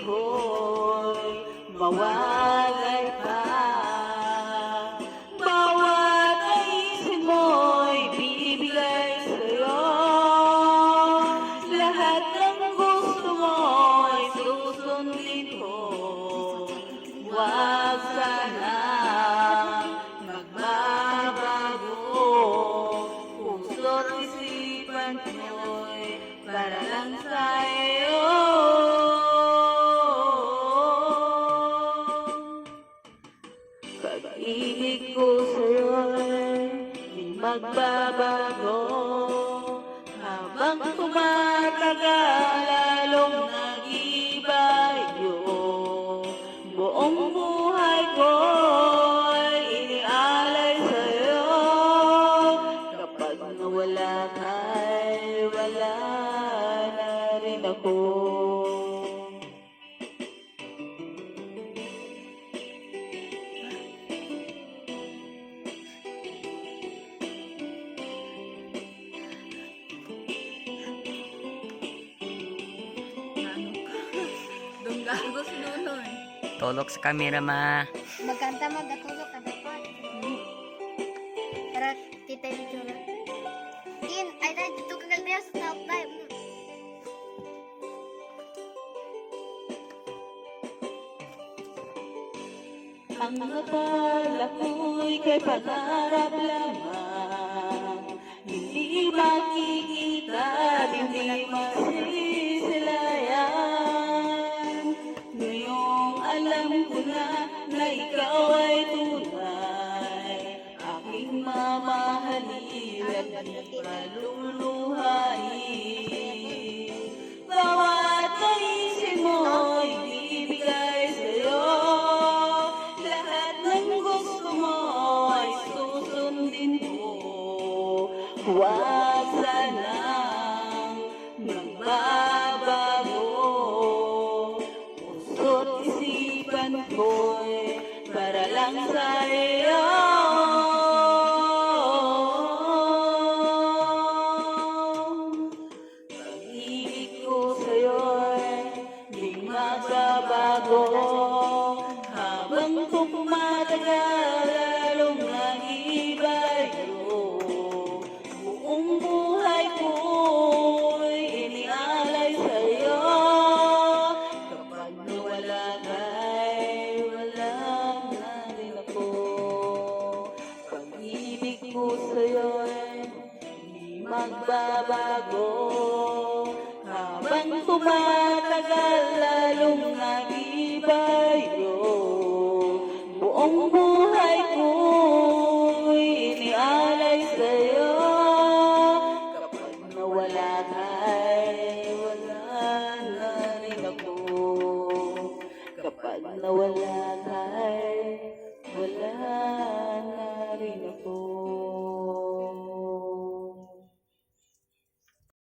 ko'y mawalay pa. Bawat naisin mo'y bibigay sa'yo. Lahat ng gusto mo'y susundin ko. Huwag sana magbabago. Puso't isipan ko'y para lang sa'yo. Pag-ibig ko sa'yo'y di magbabago. Habang tumatagal, lalong nag-iiba yung buong buhay ko'y inialay sa'yo. Kapag nawala ka'y wala na rin ako. Gago si Nunoy. Tolok sa camera, ma. Magkanta magatulog ka dapat. Para kita yung itsura. Din, ay tayo dito kagalbiya sa top time. Ang akala ko'y kay pangarap lamang. Hindi makikita, hindi masisilayan. Ngayong alam ko na ikaw ay tunay. Aking mamahalin at di paluluhain. Bawat naisin mo'y bibigay sa'yo. Lahat ng gusto mo ay susundin ko. Huwag sanang magbabago. Puso't isipan ko'y para lang sa'yo. Pag-ibig ko sa'yo'y di magbabago. Habang tumatagal, lalong nag-iiba yung buong buhay ko'y inialay sa'yo. Kapag nawala ka'y wala na rin ako. Pag-ibig ko sa'yo'y di magbabago. Habang tumatagal, lalong nag-iiba yung buong buhay ko'y inialay sa'yo. Kapag nawala ka'y wala na rin ako. Kapag nawala ka'y wala